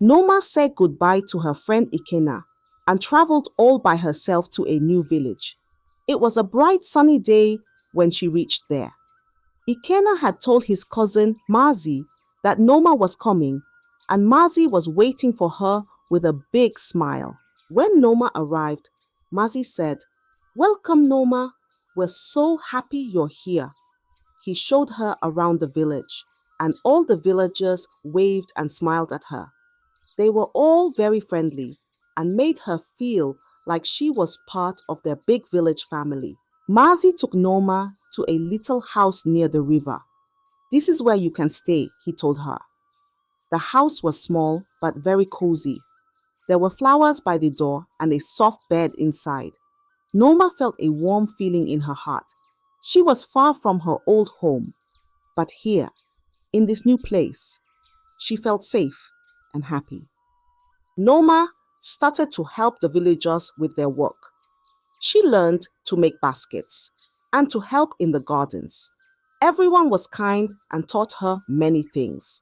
Noma said goodbye to her friend Ikenna and traveled all by herself to a new village. It was a bright sunny day when she reached there. Ikenna had told his cousin Mazi that Noma was coming, and Mazi was waiting for her with a big smile. When Noma arrived, Mazi said, "Welcome, Noma. We're so happy you're here." He showed her around the village, and all the villagers waved and smiled at her. They were all very friendly and made her feel like she was part of their big village family. Mazi took Noma to a little house near the river. "This is where you can stay," he told her. The house was small but very cozy. There were flowers by the door and a soft bed inside. Noma felt a warm feeling in her heart. She was far from her old home, but here, in this new place, she felt safe and happy. Noma started to help the villagers with their work. She learned to make baskets and to help in the gardens. Everyone was kind and taught her many things.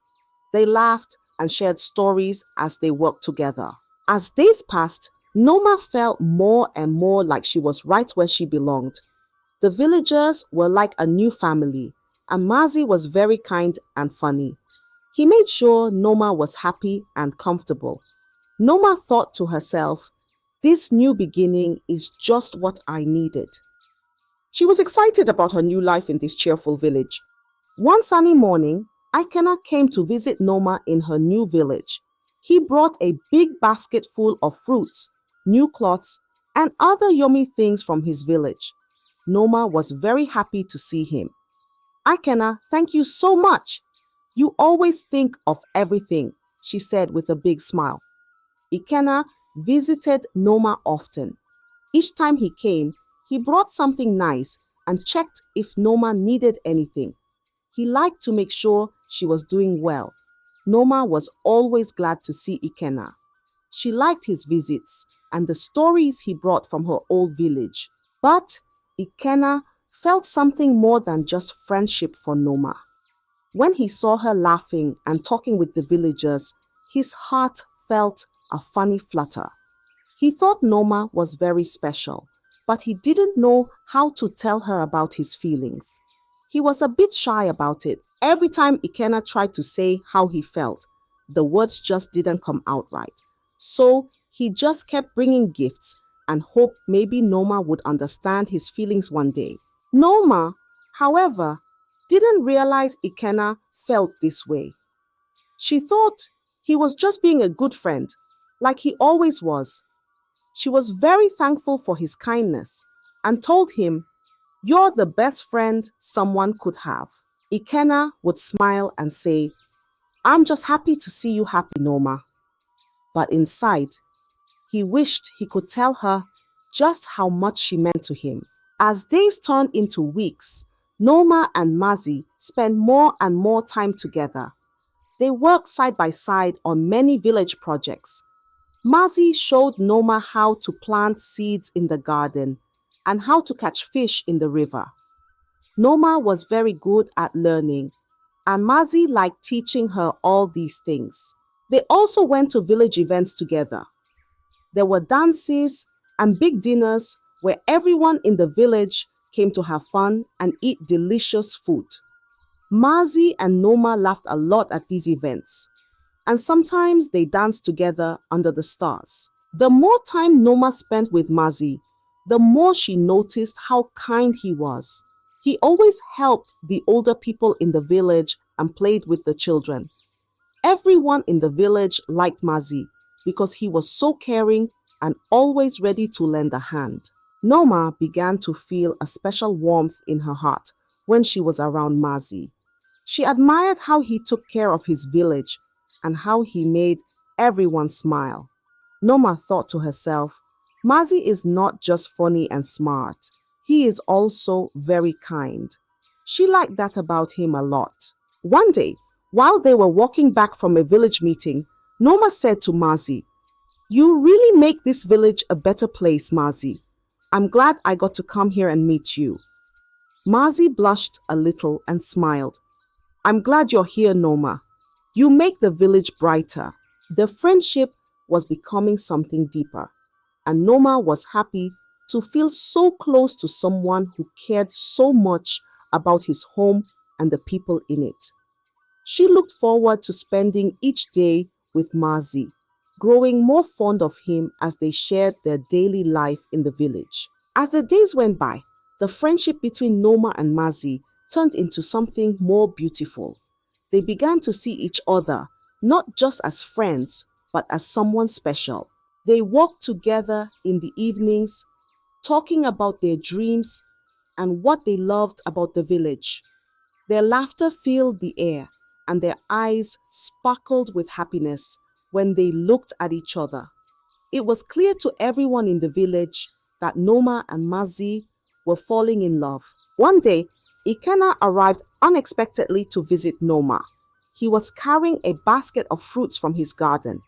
They laughed and shared stories as they worked together. As days passed, Noma felt more and more like she was right where she belonged. The villagers were like a new family, and Mazi was very kind and funny. He made sure Noma was happy and comfortable. Noma thought to herself, "This new beginning is just what I needed." She was excited about her new life in this cheerful village. One sunny morning, Ikenna came to visit Noma in her new village. He brought a big basket full of fruits, new clothes, and other yummy things from his village. Noma was very happy to see him. "Ikenna, thank you so much. You always think of everything," she said with a big smile. Ikenna visited Noma often. Each time he came, he brought something nice and checked if Noma needed anything. He liked to make sure she was doing well. Noma was always glad to see Ikenna. She liked his visits and the stories he brought from her old village. But Ikenna felt something more than just friendship for Noma. When he saw her laughing and talking with the villagers, his heart felt a funny flutter. He thought Noma was very special, but he didn't know how to tell her about his feelings. He was a bit shy about it. Every time Ikenna tried to say how he felt, the words just didn't come out right. So he just kept bringing gifts and hoped maybe Noma would understand his feelings one day. Noma, however, didn't realize Ikenna felt this way. She thought he was just being a good friend, like he always was. She was very thankful for his kindness and told him, "You're the best friend someone could have." Ikenna would smile and say, "I'm just happy to see you happy, Noma." But inside, he wished he could tell her just how much she meant to him. As days turned into weeks, Noma and Mazi spent more and more time together. They worked side by side on many village projects. Mazi showed Noma how to plant seeds in the garden and how to catch fish in the river. Noma was very good at learning, and Mazi liked teaching her all these things. They also went to village events together. There were dances and big dinners where everyone in the village came to have fun and eat delicious food. Mazi and Noma laughed a lot at these events, and sometimes they danced together under the stars. The more time Noma spent with Mazi, the more she noticed how kind he was. He always helped the older people in the village and played with the children. Everyone in the village liked Mazi because he was so caring and always ready to lend a hand. Noma began to feel a special warmth in her heart when she was around Mazi. She admired how he took care of his village and how he made everyone smile. Noma thought to herself, "Mazi is not just funny and smart. He is also very kind." She liked that about him a lot. One day, while they were walking back from a village meeting, Noma said to Mazi, "You really make this village a better place, Mazi. I'm glad I got to come here and meet you." Mazi blushed a little and smiled. "I'm glad you're here, Noma. You make the village brighter." The friendship was becoming something deeper, and Noma was happy to feel so close to someone who cared so much about his home and the people in it. She looked forward to spending each day with Mazi, growing more fond of him as they shared their daily life in the village. As the days went by, the friendship between Noma and Mazi turned into something more beautiful. They began to see each other not just as friends, but as someone special. They walked together in the evenings, talking about their dreams and what they loved about the village. Their laughter filled the air, and their eyes sparkled with happiness when they looked at each other. It was clear to everyone in the village that Noma and Mazi were falling in love. One day, Ikenna arrived unexpectedly to visit Noma. He was carrying a basket of fruits from his garden,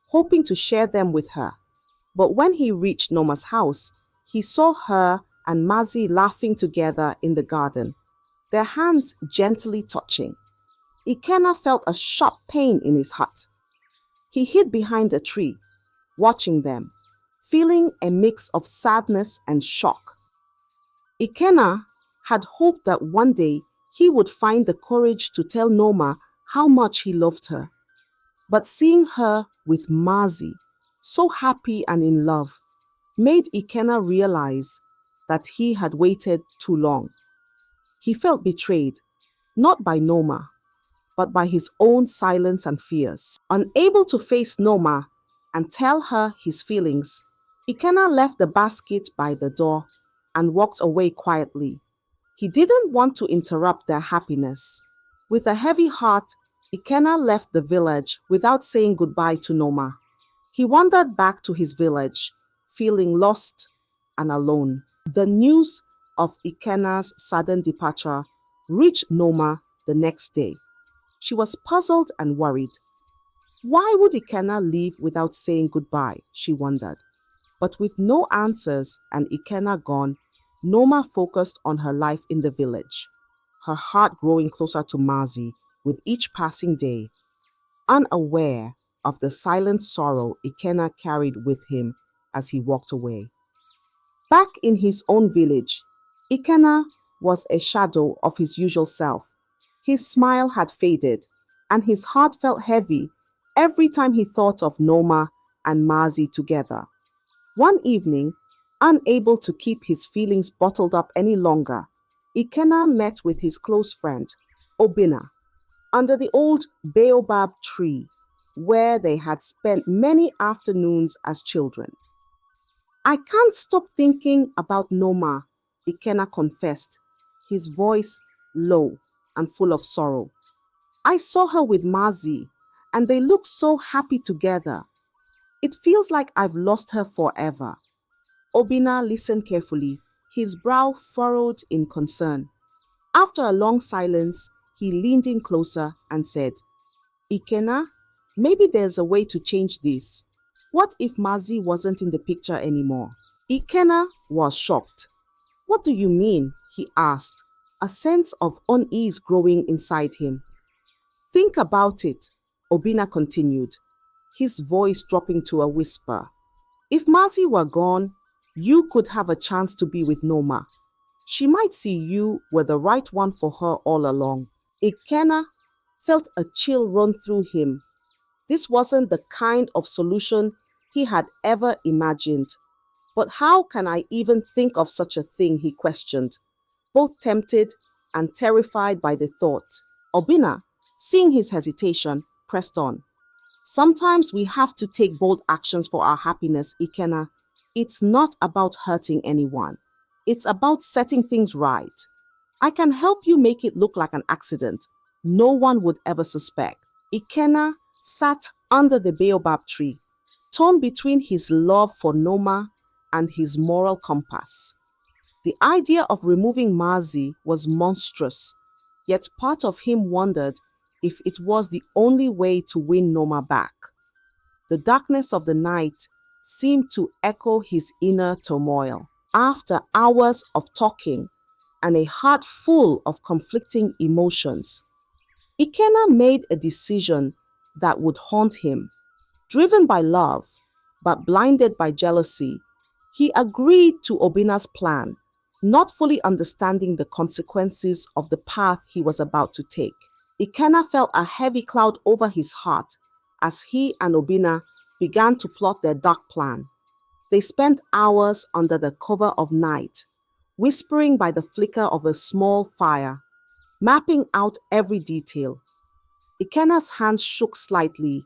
hoping to share them with her. But when he reached Noma's house, he saw her and Mazi laughing together in the garden, their hands gently touching. Ikenna felt a sharp pain in his heart. He hid behind a tree, watching them, feeling a mix of sadness and shock. Ikenna had hoped that one day he would find the courage to tell Noma how much he loved her. But seeing her with Mazi, so happy and in love, made Ikenna realize that he had waited too long. He felt betrayed, not by Noma, but by his own silence and fears. Unable to face Noma and tell her his feelings, Ikenna left the basket by the door and walked away quietly. He didn't want to interrupt their happiness. With a heavy heart, Ikenna left the village without saying goodbye to Noma. He wandered back to his village, feeling lost and alone. The news of Ikenna's sudden departure reached Noma the next day. She was puzzled and worried. Why would Ikenna leave without saying goodbye, she wondered. But with no answers and Ikenna gone, Noma focused on her life in the village, her heart growing closer to Mazi with each passing day, unaware of the silent sorrow Ikenna carried with him as he walked away. Back in his own village, Ikenna was a shadow of his usual self. His smile had faded, and his heart felt heavy every time he thought of Noma and Mazi together. One evening, unable to keep his feelings bottled up any longer, Ikenna met with his close friend, Obinna, under the old baobab tree where they had spent many afternoons as children. I can't stop thinking about Noma, Ikenna confessed, his voice low and full of sorrow. I saw her with Mazi, and they looked so happy together. It feels like I've lost her forever. Obinna listened carefully, his brow furrowed in concern. After a long silence, he leaned in closer and said, Ikenna, maybe there's a way to change this. What if Mazi wasn't in the picture anymore? Ikenna was shocked. What do you mean? He asked, a sense of unease growing inside him. Think about it, Obinna continued, his voice dropping to a whisper. If Mazi were gone, you could have a chance to be with Noma. She might see you were the right one for her all along. Ikenna felt a chill run through him. This wasn't the kind of solution he had ever imagined. But how can I even think of such a thing, he questioned, both tempted and terrified by the thought. Obinna, seeing his hesitation, pressed on. Sometimes we have to take bold actions for our happiness, Ikenna. It's not about hurting anyone. It's about setting things right. I can help you make it look like an accident. No one would ever suspect. Ikenna sat under the baobab tree, torn between his love for Noma and his moral compass. The idea of removing Mazi was monstrous, yet part of him wondered if it was the only way to win Noma back. The darkness of the night seemed to echo his inner turmoil. After hours of talking and a heart full of conflicting emotions, Ikenna made a decision that would haunt him. Driven by love, but blinded by jealousy, he agreed to Obina's plan, not fully understanding the consequences of the path he was about to take. Ikenna felt a heavy cloud over his heart as he and Obina began to plot their dark plan. They spent hours under the cover of night, whispering by the flicker of a small fire, mapping out every detail. Ikenna's hands shook slightly,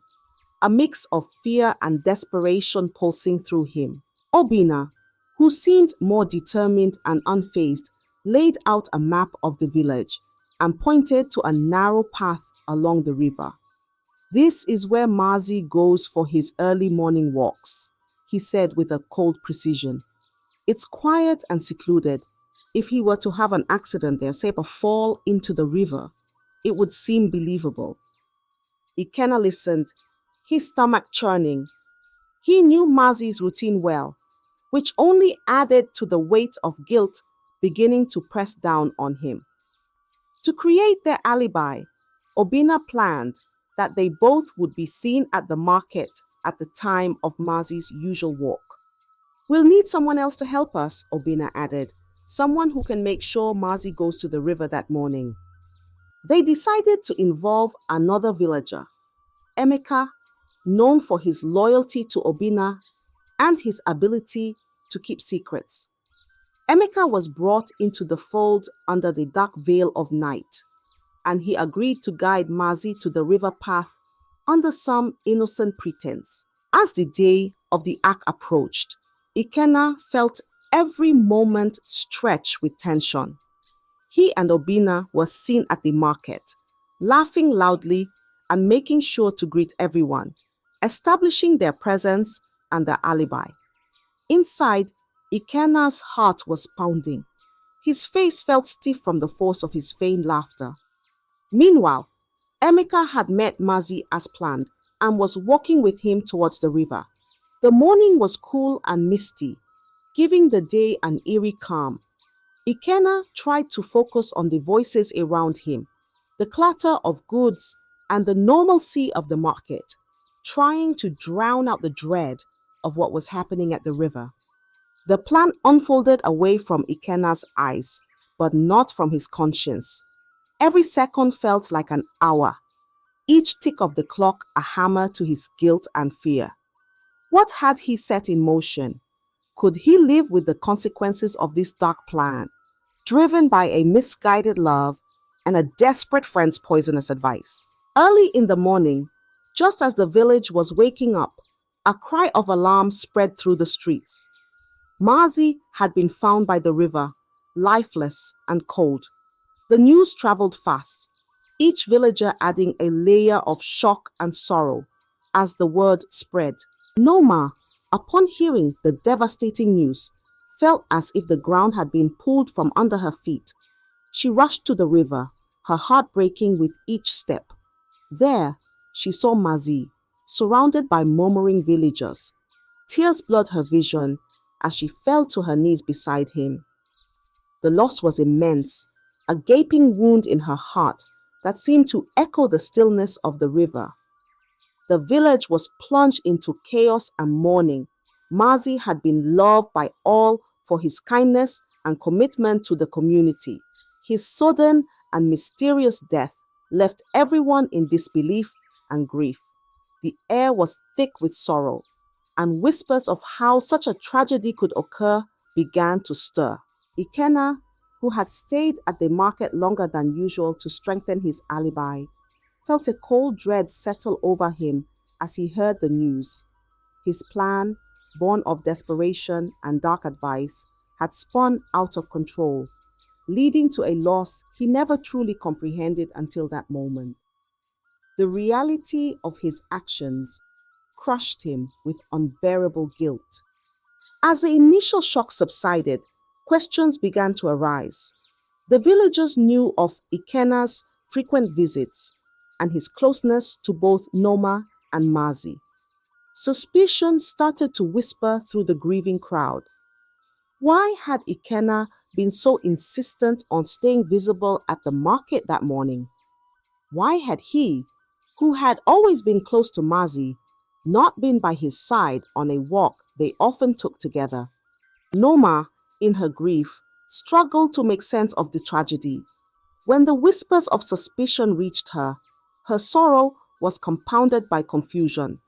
a mix of fear and desperation pulsing through him. Obina, who seemed more determined and unfazed, laid out a map of the village and pointed to a narrow path along the river. "This is where Mazi goes for his early morning walks," he said with a cold precision. "It's quiet and secluded. If he were to have an accident there, say a fall into the river, it would seem believable." Ikenna listened, his stomach churning. He knew Mazi's routine well, which only added to the weight of guilt beginning to press down on him. To create their alibi, Obina planned that they both would be seen at the market at the time of Mazi's usual walk. "We'll need someone else to help us," Obina added, "someone who can make sure Mazi goes to the river that morning." They decided to involve another villager, Emeka, known for his loyalty to Obina and his ability to keep secrets. Emeka was brought into the fold under the dark veil of night, and he agreed to guide Mazi to the river path under some innocent pretense. As the day of the act approached, Ikenna felt every moment stretch with tension. He and Obina were seen at the market, laughing loudly and making sure to greet everyone, establishing their presence and their alibi. Inside, Ikenna's heart was pounding. His face felt stiff from the force of his feigned laughter. Meanwhile, Emeka had met Mazi as planned and was walking with him towards the river. The morning was cool and misty, giving the day an eerie calm. Ikenna tried to focus on the voices around him, the clatter of goods and the normalcy of the market, trying to drown out the dread of what was happening at the river. The plan unfolded away from Ikenna's eyes, but not from his conscience. Every second felt like an hour, each tick of the clock a hammer to his guilt and fear. What had he set in motion? Could he live with the consequences of this dark plan, driven by a misguided love and a desperate friend's poisonous advice? Early in the morning, just as the village was waking up, a cry of alarm spread through the streets. Mazi had been found by the river, lifeless and cold. The news traveled fast, each villager adding a layer of shock and sorrow as the word spread. Noma, upon hearing the devastating news, felt as if the ground had been pulled from under her feet. She rushed to the river, her heart breaking with each step. There, she saw Mazi, surrounded by murmuring villagers. Tears blurred her vision as she fell to her knees beside him. The loss was immense, a gaping wound in her heart that seemed to echo the stillness of the river. The village was plunged into chaos and mourning. Mazi had been loved by all for his kindness and commitment to the community. His sudden and mysterious death left everyone in disbelief and grief. The air was thick with sorrow, and whispers of how such a tragedy could occur began to stir. Ikenna, who had stayed at the market longer than usual to strengthen his alibi, felt a cold dread settle over him as he heard the news. His plan, born of desperation and dark advice, had spun out of control, leading to a loss he never truly comprehended until that moment. The reality of his actions crushed him with unbearable guilt. As the initial shock subsided, questions began to arise. The villagers knew of Ikenna's frequent visits and his closeness to both Noma and Mazi. Suspicion started to whisper through the grieving crowd. Why had Ikenna been so insistent on staying visible at the market that morning? Why had he, who had always been close to Mazi, not being by his side on a walk they often took together. Noma, in her grief, struggled to make sense of the tragedy. When the whispers of suspicion reached her, her sorrow was compounded by confusion.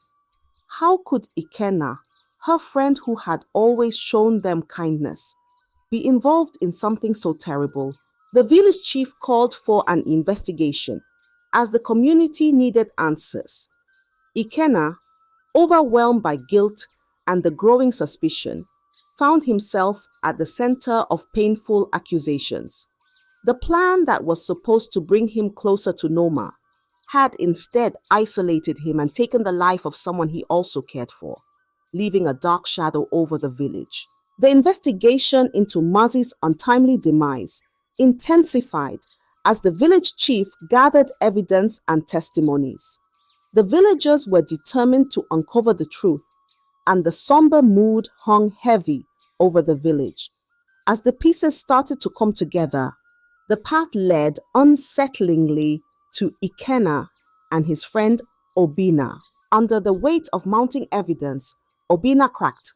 How could Ikenna, her friend who had always shown them kindness, be involved in something so terrible? The village chief called for an investigation, as the community needed answers. Ikenna, overwhelmed by guilt and the growing suspicion, found himself at the center of painful accusations. The plan that was supposed to bring him closer to Noma had instead isolated him and taken the life of someone he also cared for, leaving a dark shadow over the village. The investigation into Mazi's untimely demise intensified as the village chief gathered evidence and testimonies. The villagers were determined to uncover the truth, and the somber mood hung heavy over the village. As the pieces started to come together, the path led unsettlingly to Ikenna and his friend Obina. Under the weight of mounting evidence, Obina cracked.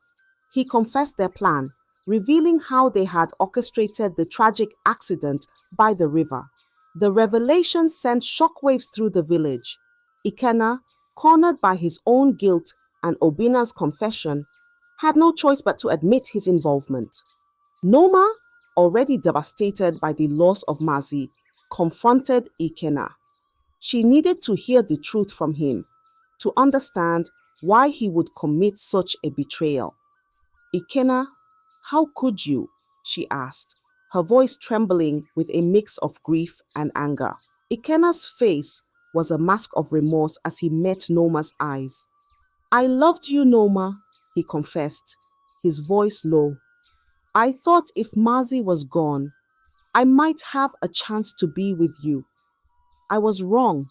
He confessed their plan, revealing how they had orchestrated the tragic accident by the river. The revelation sent shockwaves through the village. Ikenna, cornered by his own guilt and Obina's confession, had no choice but to admit his involvement. Noma, already devastated by the loss of Mazi, confronted Ikenna. She needed to hear the truth from him, to understand why he would commit such a betrayal. Ikenna, how could you? She asked, her voice trembling with a mix of grief and anger. Ikenna's face was a mask of remorse as he met Noma's eyes. I loved you, Noma, he confessed, his voice low. I thought if Mazi was gone, I might have a chance to be with you. I was wrong,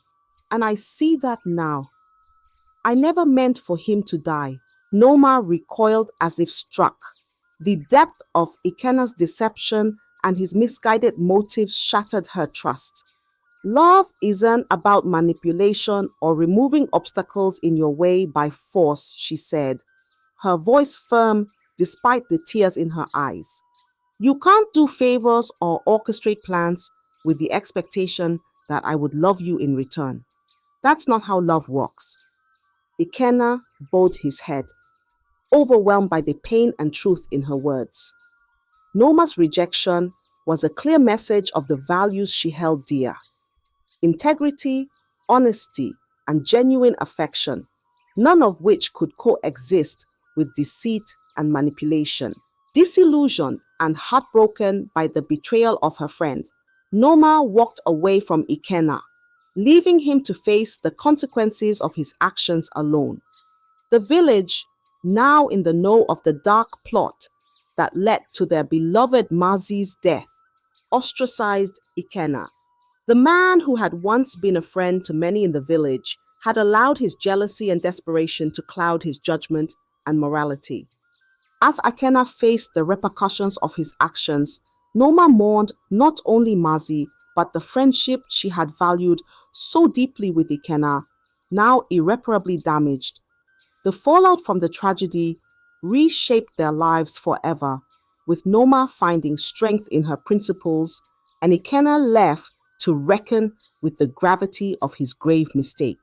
and I see that now. I never meant for him to die. Noma recoiled as if struck. The depth of Ikenna's deception and his misguided motives shattered her trust. Love isn't about manipulation or removing obstacles in your way by force, she said, her voice firm despite the tears in her eyes. You can't do favors or orchestrate plans with the expectation that I would love you in return. That's not how love works. Ikenna bowed his head, overwhelmed by the pain and truth in her words. Noma's rejection was a clear message of the values she held dear. Integrity, honesty, and genuine affection, none of which could coexist with deceit and manipulation. Disillusioned and heartbroken by the betrayal of her friend, Noma walked away from Ikenna, leaving him to face the consequences of his actions alone. The village, now in the know of the dark plot that led to their beloved Mazi's death, ostracized Ikenna. The man who had once been a friend to many in the village had allowed his jealousy and desperation to cloud his judgment and morality. As Ikenna faced the repercussions of his actions, Noma mourned not only Mazi, but the friendship she had valued so deeply with Ikenna, now irreparably damaged. The fallout from the tragedy reshaped their lives forever, with Noma finding strength in her principles and Ikenna left to reckon with the gravity of his grave mistake.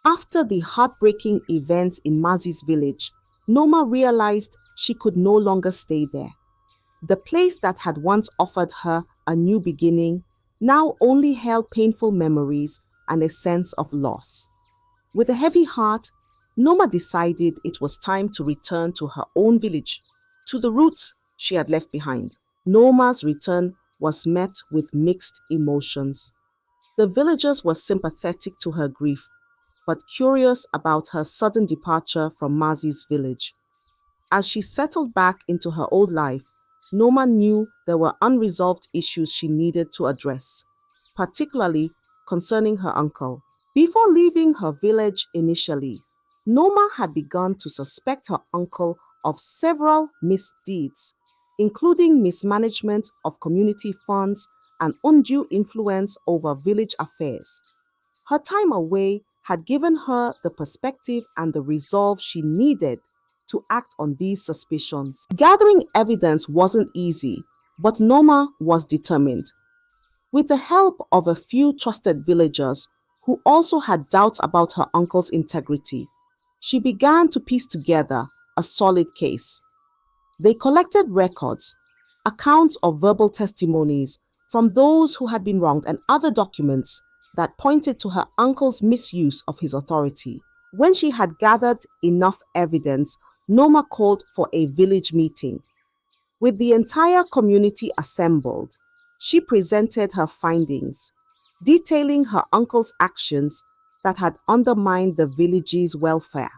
After the heartbreaking events in Mazi's village, Noma realized she could no longer stay there. The place that had once offered her a new beginning now only held painful memories and a sense of loss. With a heavy heart, Noma decided it was time to return to her own village, to the roots she had left behind. Noma's return was met with mixed emotions. The villagers were sympathetic to her grief, but curious about her sudden departure from Mazi's village. As she settled back into her old life, Noma knew there were unresolved issues she needed to address, particularly concerning her uncle. Before leaving her village initially, Noma had begun to suspect her uncle of several misdeeds, including mismanagement of community funds and undue influence over village affairs. Her time away had given her the perspective and the resolve she needed to act on these suspicions. Gathering evidence wasn't easy, but Noma was determined. With the help of a few trusted villagers who also had doubts about her uncle's integrity, she began to piece together a solid case. They collected records, accounts of verbal testimonies from those who had been wronged, and other documents that pointed to her uncle's misuse of his authority. When she had gathered enough evidence, Noma called for a village meeting. With the entire community assembled, she presented her findings, detailing her uncle's actions that had undermined the village's welfare.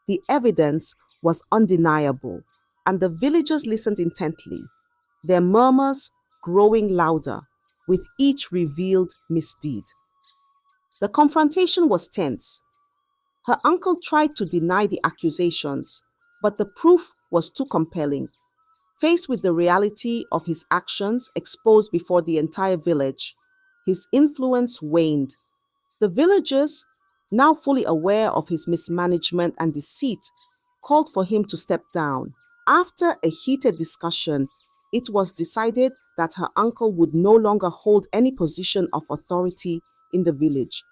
The evidence was undeniable, and the villagers listened intently, their murmurs growing louder with each revealed misdeed. The confrontation was tense. Her uncle tried to deny the accusations, but the proof was too compelling. Faced with the reality of his actions exposed before the entire village, his influence waned. The villagers, now fully aware of his mismanagement and deceit, called for him to step down. After a heated discussion, it was decided that her uncle would no longer hold any position of authority in the village.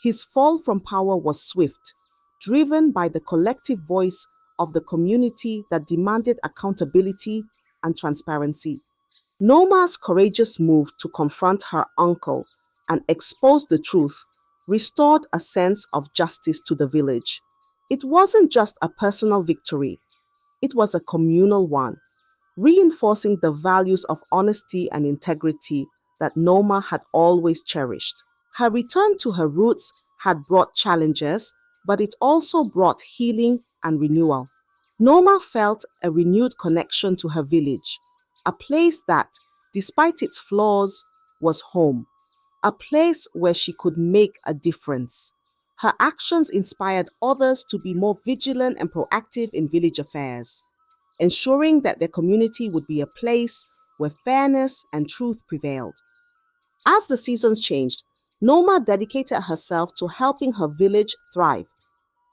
His fall from power was swift, driven by the collective voice of the community that demanded accountability and transparency. Noma's courageous move to confront her uncle and expose the truth restored a sense of justice to the village. It wasn't just a personal victory, it was a communal one, reinforcing the values of honesty and integrity that Noma had always cherished. Her return to her roots had brought challenges, but it also brought healing and renewal. Noma felt a renewed connection to her village, a place that, despite its flaws, was home, a place where she could make a difference. Her actions inspired others to be more vigilant and proactive in village affairs, ensuring that their community would be a place where fairness and truth prevailed. As the seasons changed, Noma dedicated herself to helping her village thrive.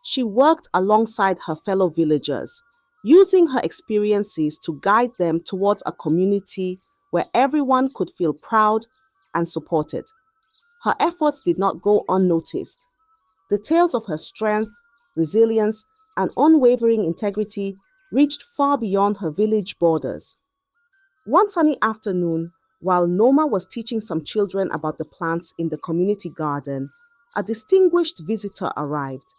She worked alongside her fellow villagers, using her experiences to guide them towards a community where everyone could feel proud and supported. Her efforts did not go unnoticed. The tales of her strength, resilience, and unwavering integrity reached far beyond her village borders. One sunny afternoon, while Noma was teaching some children about the plants in the community garden, a distinguished visitor arrived.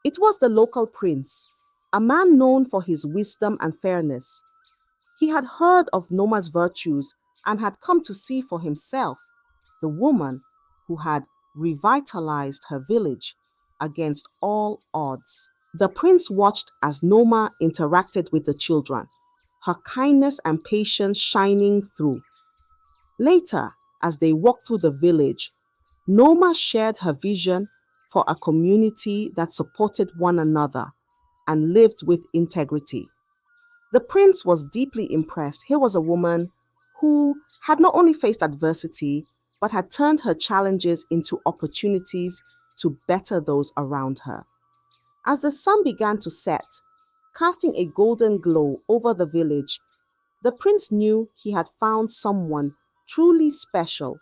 It was the local prince, a man known for his wisdom and fairness. He had heard of Noma's virtues and had come to see for himself the woman who had revitalized her village against all odds. The prince watched as Noma interacted with the children, her kindness and patience shining through. Later, as they walked through the village, Noma shared her vision for a community that supported one another and lived with integrity. The prince was deeply impressed. Here was a woman who had not only faced adversity, but had turned her challenges into opportunities to better those around her. As the sun began to set, casting a golden glow over the village, the prince knew he had found someone truly special.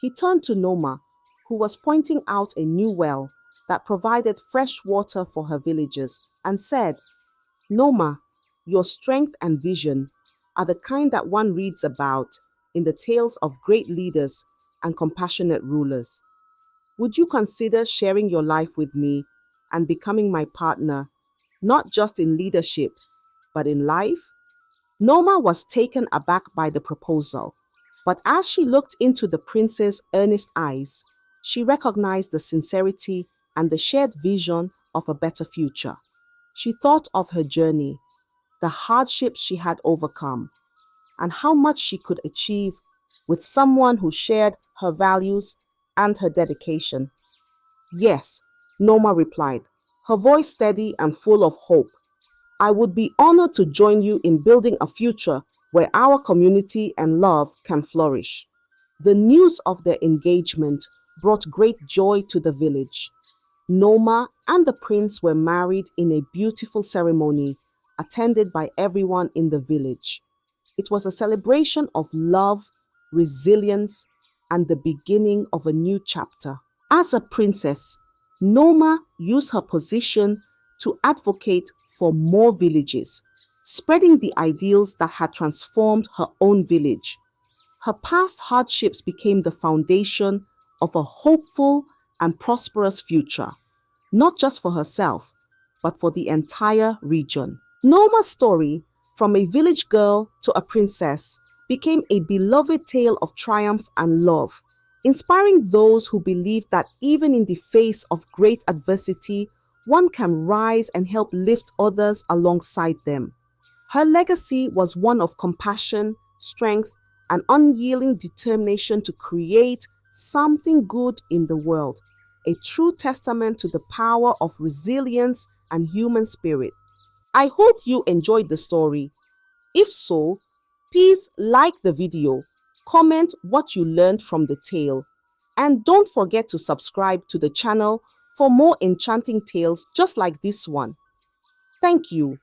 He turned to Noma, who was pointing out a new well that provided fresh water for her villagers, and said, "Noma, your strength and vision are the kind that one reads about in the tales of great leaders and compassionate rulers. Would you consider sharing your life with me and becoming my partner, not just in leadership, but in life?" Noma was taken aback by the proposal, but as she looked into the prince's earnest eyes, she recognized the sincerity and the shared vision of a better future. She thought of her journey, the hardships she had overcome, and how much she could achieve with someone who shared her values and her dedication. "Yes," Noma replied, her voice steady and full of hope. "I would be honored to join you in building a future where our community and love can flourish." The news of their engagement brought great joy to the village. Noma and the prince were married in a beautiful ceremony attended by everyone in the village. It was a celebration of love, resilience, and the beginning of a new chapter. As a princess, Noma used her position to advocate for more villages, spreading the ideals that had transformed her own village. Her past hardships became the foundation of a hopeful and prosperous future, not just for herself, but for the entire region. Noma's story, from a village girl to a princess, became a beloved tale of triumph and love, inspiring those who believe that even in the face of great adversity, one can rise and help lift others alongside them. Her legacy was one of compassion, strength, and unyielding determination to create something good in the world, a true testament to the power of resilience and human spirit. I hope you enjoyed the story. If so, please like the video, comment what you learned from the tale, and don't forget to subscribe to the channel for more enchanting tales just like this one. Thank you.